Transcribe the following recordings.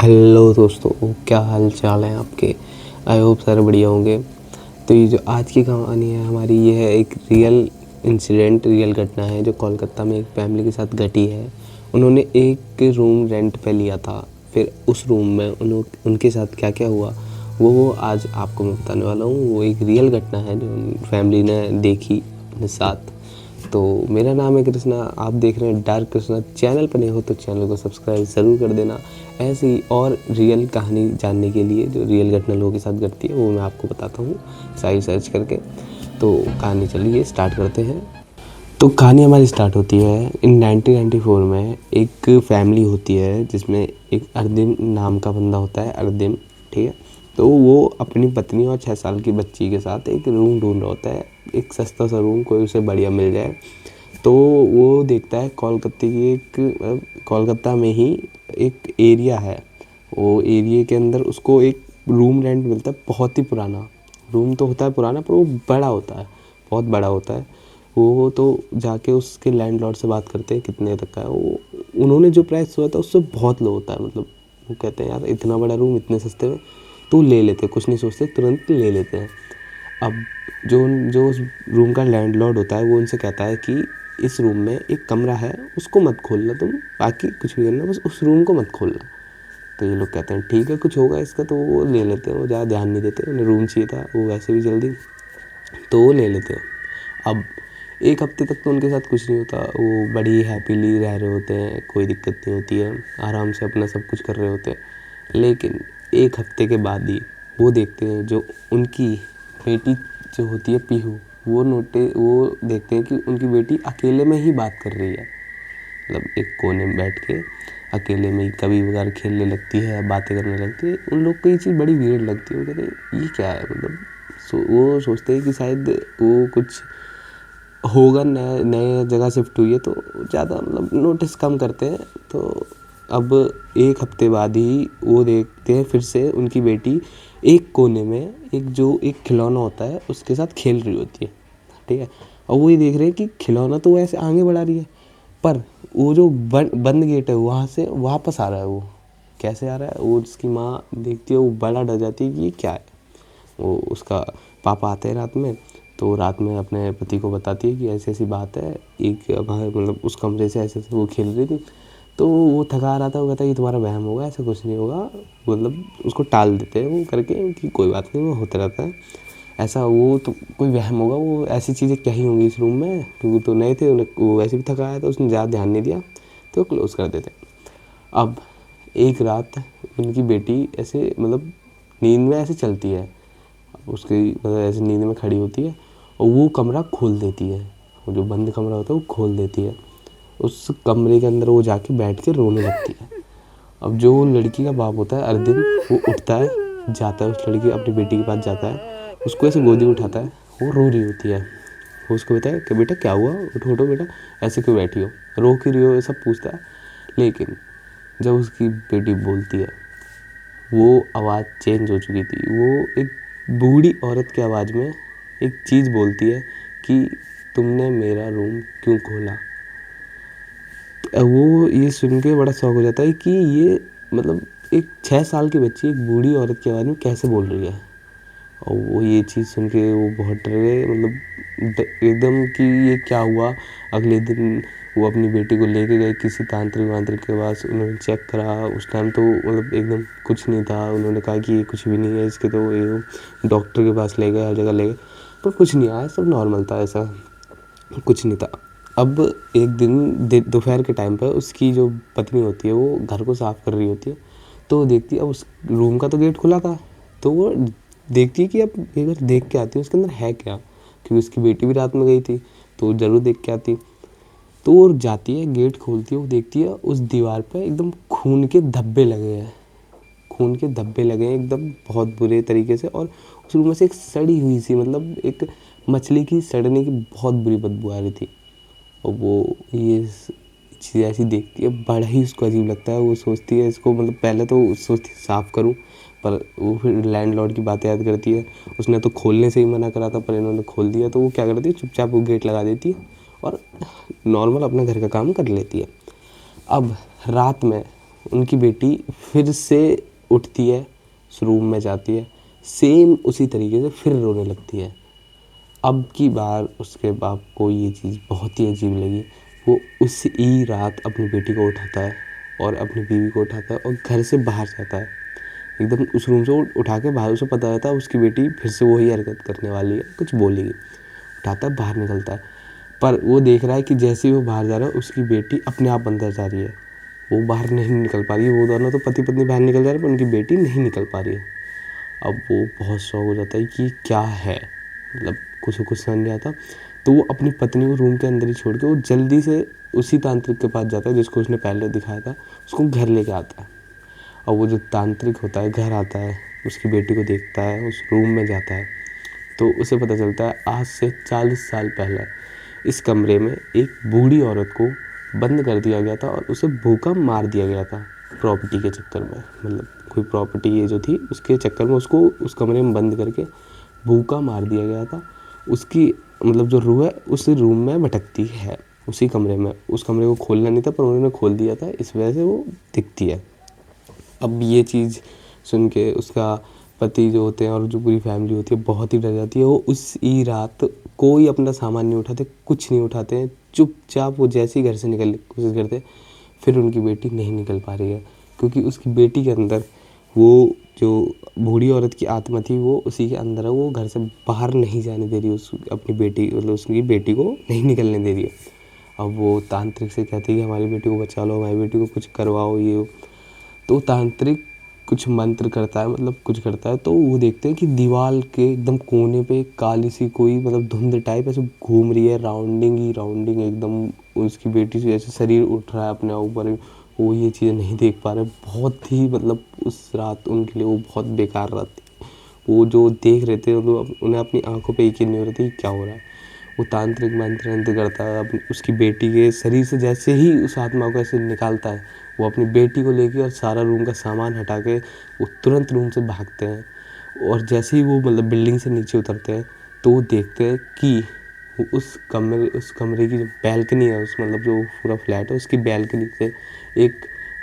Hello दोस्तों, क्या हाल चाल है आपके। आई होप सारे बढ़िया होंगे। तो ये जो आज की कहानी है हमारी, ये है एक रियल घटना है जो कोलकाता में एक फैमिली के साथ घटी है। उन्होंने एक रूम रेंट पे लिया था। फिर उस रूम में उनके साथ क्या क्या हुआ वो आज आपको मैं बताने वाला हूँ। वो एक रियल घटना है जो फैमिली ने देखी अपने साथ। तो मेरा नाम है कृष्णा, आप देख रहे हैं डार्क कृष्णा। चैनल पर नहीं हो तो चैनल को सब्सक्राइब ज़रूर कर देना। ऐसे ही और रियल कहानी जानने के लिए जो रियल घटना लोगों के साथ घटती है वो मैं आपको बताता हूँ साइट सर्च करके। तो कहानी चलिए स्टार्ट करते हैं। तो कहानी हमारी स्टार्ट होती है इन 1994 में। एक फैमिली होती है जिसमें एक अर्दिम नाम का बंदा होता है, अर्दिम, ठीक है। तो वो अपनी पत्नी और 6 साल की बच्ची के साथ एक रूम ढूंढ रहा होता है, एक सस्ता सा रूम कोई उसे बढ़िया मिल जाए। तो वो देखता है कोलकाता में ही एक एरिया है। वो एरिया के अंदर उसको एक रूम रेंट मिलता है, बहुत ही पुराना रूम तो होता है, पुराना पर वो बड़ा होता है, बहुत बड़ा होता है। वो तो जाके उसके लैंडलॉर्ड से बात करते हैं कितने तक का है वो। उन्होंने जो प्राइस हुआ था उससे बहुत लो होता है। मतलब वो कहते हैं यार इतना बड़ा रूम इतने सस्ते में, तो ले लेते, कुछ नहीं सोचते, तुरंत ले लेते हैं। अब जो जो उस रूम का लैंडलॉर्ड होता है वो उनसे कहता है कि इस रूम में एक कमरा है, उसको मत खोलना तुम, बाकी कुछ भी करना, बस उस रूम को मत खोलना। तो ये लोग कहते हैं ठीक है कुछ होगा इसका, तो वो ले लेते हैं। वो ज़्यादा ध्यान नहीं देते, उन्हें रूम चाहिए था वो वैसे भी जल्दी, तो वो ले लेते हैं। अब एक हफ्ते तक तो उनके साथ कुछ नहीं होता, वो बड़ी हैप्पीली रह रहे होते हैं, कोई दिक्कत नहीं होती है, आराम से अपना सब कुछ कर रहे होते हैं। लेकिन एक हफ्ते के बाद ही वो देखते हैं जो उनकी बेटी जो होती है पीहू, वो देखते हैं कि उनकी बेटी अकेले में ही बात कर रही है। मतलब एक कोने में बैठ के अकेले में ही कभी वगैरह खेलने लगती है, बातें करने लगती है। उन लोग को ये चीज़ बड़ी वियर्ड लगती है। वो कहते हैं ये क्या है, मतलब वो सोचते हैं कि शायद वो कुछ होगा, नए नए जगह शिफ्ट हुई है तो ज़्यादा मतलब नोटिस कम करते हैं। तो अब एक हफ्ते बाद ही वो देखते हैं फिर से उनकी बेटी एक कोने में एक खिलौना होता है उसके साथ खेल रही होती है, ठीक है। और वो ये देख रहे हैं कि खिलौना तो वो ऐसे आगे बढ़ा रही है, पर वो जो बंद गेट है वहाँ से वापस आ रहा है। वो कैसे आ रहा है, वो उसकी माँ देखती है, वो बड़ा डर जाती है कि ये क्या है। वो उसका पापा आते हैं रात में, तो रात में अपने पति को बताती है कि ऐसी ऐसी बात है, एक मतलब उस कमरे से ऐसे ऐसे वो खेल रही थी। तो वो थका रहा था, वो कहता है ये तुम्हारा वहम होगा, ऐसा कुछ नहीं होगा। मतलब उसको टाल देते हैं वो करके कि कोई बात नहीं, वो होता रहता है ऐसा, वो तो कोई वहम होगा, वो ऐसी चीज़ें क्या ही होंगी इस रूम में, क्योंकि तो नए थे, उन्हें वो वैसे भी थका आया था, उसने ज़्यादा ध्यान नहीं दिया, तो क्लोज़ कर देते। अब एक रात उनकी बेटी ऐसे मतलब नींद में ऐसे चलती है, उसकी मतलब ऐसे नींद में खड़ी होती है और वो कमरा खोल देती है। वो जो बंद कमरा होता है वो खोल देती है। उस कमरे के अंदर वो जाके बैठ के रोने लगती है। अब जो लड़की का बाप होता है अर्जुन, वो उठता है, जाता है उस लड़की अपनी बेटी के पास जाता है, उसको ऐसे गोदी में उठाता है। वो रो रही होती है। वो उसको बताया कि बेटा क्या हुआ, उठो उठो बेटा, ऐसे क्यों बैठी हो, रो क्यों रही हो, ये सब पूछता है। लेकिन जब उसकी बेटी बोलती है, वो आवाज़ चेंज हो चुकी थी। वो एक बूढ़ी औरत की आवाज़ में एक चीज़ बोलती है कि तुमने मेरा रूम क्यों खोला। वो ये सुन के बड़ा शौक हो जाता है कि ये मतलब एक 6 साल की बच्ची एक बूढ़ी औरत की आवाज़ में कैसे बोल रही है। और वो ये चीज़ सुन के वो बहुत डर गए, मतलब एकदम कि ये क्या हुआ। अगले दिन वो अपनी बेटी को लेके गए किसी तांत्रिक वांत्रिक के पास, उन्होंने चेक करा। उस टाइम तो मतलब एकदम कुछ नहीं था, उन्होंने कहा कि ये कुछ भी नहीं है इसके, तो ये डॉक्टर के पास ले गए, हर जगह ले गए, पर कुछ नहीं आया, सब नॉर्मल था, ऐसा कुछ नहीं था। अब एक दिन दोपहर के टाइम पर उसकी जो पत्नी होती है वो घर को साफ़ कर रही होती है। तो वो देखती है, अब उस रूम का तो गेट खुला था, तो वो देखती है कि अब एक बार देख के आती है उसके अंदर है क्या, क्योंकि उसकी बेटी भी रात में गई थी, तो ज़रूर देख के आती। तो वो जाती है, गेट खोलती है, वो देखती है उस दीवार पे एकदम खून के धब्बे लगे हैं, खून के धब्बे लगे हैं एकदम बहुत बुरे तरीके से। और उस रूम में से एक सड़ी हुई सी, मतलब एक मछली की सड़ने की बहुत बुरी बदबू आ रही थी। और वो ये चीज़ ऐसी देखती है, बड़ा ही उसको अजीब लगता है। वो सोचती है इसको, मतलब पहले तो सोचती है साफ़ करूं, पर वो फिर लैंडलॉर्ड की बातें याद करती है। उसने तो खोलने से ही मना करा था, पर इन्होंने खोल दिया, तो वो क्या करती है चुपचाप वो गेट लगा देती है और नॉर्मल अपने घर का काम कर लेती है। अब रात में उनकी बेटी फिर से उठती है, उस रूम में जाती है, सेम उसी तरीके से फिर रोने लगती है। अब की बार उसके बाप को ये चीज़ बहुत ही अजीब लगी। वो उसी रात अपनी बेटी को उठाता है और अपनी बीवी को उठाता है और घर से बाहर जाता है। एकदम उस रूम से उठा के बाहर, उसे पता रहता है उसकी बेटी फिर से वही हरकत करने वाली है, कुछ बोलेगी। उठाता है, बाहर निकलता है, पर वो देख रहा है कि जैसे ही वो बाहर जा रहा है उसकी बेटी अपने आप अंदर जा रही है। वो बाहर नहीं निकल पा रही है। वो दोनों तो पति पत्नी बाहर निकल जा रहे हैं, पर उनकी बेटी नहीं निकल पा रही है। अब वो बहुत शौक हो जाता है कि क्या है, मतलब कुछ समझ नहीं आता। तो वो अपनी पत्नी को रूम के अंदर ही छोड़ के वो जल्दी से उसी तांत्रिक के पास जाता है जिसको उसने पहले दिखाया था, उसको घर लेके आता है। और वो जो तांत्रिक होता है घर आता है, उसकी बेटी को देखता है, उस रूम में जाता है, तो उसे पता चलता है आज से 40 साल पहले इस कमरे में एक बूढ़ी औरत को बंद कर दिया गया था और उसे भूखा मार दिया गया था प्रॉपर्टी के चक्कर में। मतलब कोई प्रॉपर्टी ये जो थी उसके चक्कर में उसको उस कमरे में बंद करके भूखा मार दिया गया था। उसकी मतलब जो रूह है उस रूम में भटकती है, उसी कमरे में। उस कमरे को खोलना नहीं था पर उन्होंने खोल दिया था, इस वजह से वो दिखती है। अब ये चीज़ सुन के उसका पति जो होते हैं और जो पूरी फैमिली होती है बहुत ही डर जाती है। वो उसी रात कोई अपना सामान नहीं उठाते, कुछ नहीं उठाते हैं, चुपचाप वो जैसे ही घर से निकलने की कोशिश करते, फिर उनकी बेटी नहीं निकल पा रही है क्योंकि उसकी बेटी के अंदर वो जो बूढ़ी औरत की आत्मा थी वो उसी के अंदर है। वो घर से बाहर नहीं जाने दे रही, उस अपनी बेटी मतलब उसकी बेटी को नहीं निकलने दे रही है। अब वो तांत्रिक से कहती है कि हमारी बेटी को बचा लो, हमारी बेटी को कुछ करवाओ ये वो। तो तांत्रिक कुछ मंत्र करता है, मतलब कुछ करता है, तो वो देखते हैं कि दीवार के एकदम कोने पे एक काली सी कोई मतलब धुंध टाइप ऐसे घूम रही है, राउंडिंग एकदम उसकी बेटी से जैसे शरीर उठ रहा है अपने ऊपर। वो ये चीज़ें नहीं देख पा रहे, बहुत ही मतलब उस रात उनके लिए वो बहुत बेकार रात थी। वो जो देख रहे थे उन्हें अपनी आंखों पे यकीन नहीं हो रहा था कि क्या हो रहा है। वो तांत्रिक मंत्र करता है अपनी उसकी बेटी के शरीर से, जैसे ही उस आत्मा को ऐसे निकालता है वो अपनी बेटी को लेके और सारा रूम का सामान हटा के वो तुरंत रूम से भागते हैं। और जैसे ही वो मतलब बिल्डिंग से नीचे उतरते हैं तो वो देखते हैं कि उस कमरे की जो बैल्कनी है, उस मतलब जो पूरा फ्लैट है उसकी बैल्कनी से एक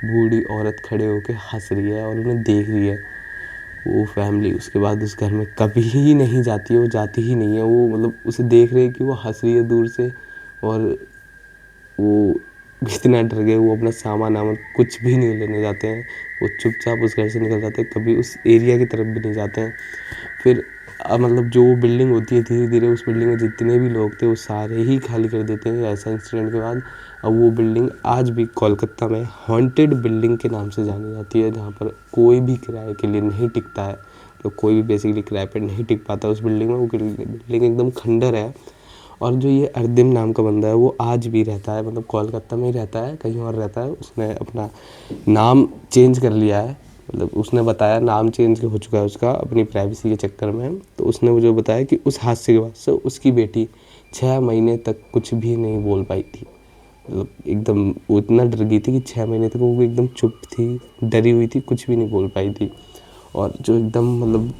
बूढ़ी औरत खड़े होकर हंस रही है और उन्हें देख रही है। वो फैमिली उसके बाद उस घर में कभी ही नहीं जाती है, वो जाती ही नहीं है। वो मतलब उसे देख रहे हैं कि वो हंस रही है दूर से, और वो इतना डर गए वो अपना सामान वामान कुछ भी नहीं लेने जाते हैं। वो चुपचाप उस घर से निकल जाते हैं, कभी उस एरिया की तरफ भी नहीं जाते हैं। फिर मतलब जो बिल्डिंग होती है धीरे धीरे उस बिल्डिंग में जितने भी लोग थे वो सारे ही खाली कर देते हैं ऐसा इंसिडेंट के बाद। अब वो बिल्डिंग आज भी कोलकाता में हॉन्टेड बिल्डिंग के नाम से जानी जाती है, जहाँ पर कोई भी किराए के लिए नहीं टिकता है। तो कोई भी बेसिकली किराए पर नहीं टिक पाता उस बिल्डिंग में। वो बिल्डिंग एकदम खंडर है। और जो ये अर्दिम नाम का बंदा है वो आज भी रहता है, मतलब कोलकाता में ही रहता है, कहीं और रहता है। उसने अपना नाम चेंज कर लिया है, मतलब उसने बताया नाम चेंज हो चुका है उसका अपनी प्राइवेसी के चक्कर में। तो उसने मुझे बताया कि उस हादसे के बाद से उसकी बेटी 6 महीने तक कुछ भी नहीं बोल पाई थी। मतलब एकदम वो इतना डर गई थी कि 6 महीने तक वो एकदम चुप थी, डरी हुई थी, कुछ भी नहीं बोल पाई थी। और जो एकदम मतलब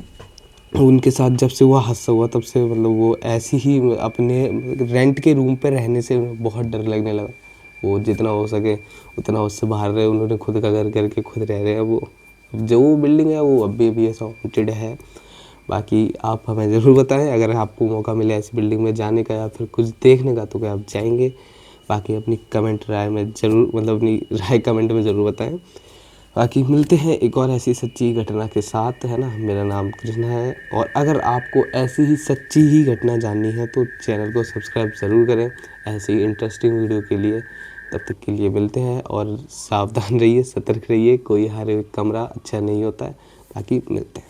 उनके साथ जब से वो हादसा हुआ तब से मतलब वो ऐसी ही अपने रेंट के रूम पे रहने से बहुत डर लगने लगा। वो जितना हो सके उतना उससे बाहर रहे, उन्होंने खुद का घर करके खुद रह रहे हैं। वो जो वो बिल्डिंग है वो अभी भी ऐसा हॉन्टेड है। बाकी आप हमें ज़रूर बताएं अगर आपको मौका मिले ऐसी बिल्डिंग में जाने का या फिर कुछ देखने का तो क्या आप जाएंगे। बाकी अपनी कमेंट राय में ज़रूर मतलब अपनी राय कमेंट में ज़रूर बताएं। बाकी मिलते हैं एक और ऐसी सच्ची घटना के साथ, है ना। मेरा नाम कृष्णा है, और अगर आपको ऐसी ही सच्ची ही घटना जाननी है तो चैनल को सब्सक्राइब ज़रूर करें ऐसी ही इंटरेस्टिंग वीडियो के लिए। तब तक के लिए मिलते हैं, और सावधान रहिए, सतर्क रहिए, कोई हर एक कमरा अच्छा नहीं होता है। बाकी मिलते हैं।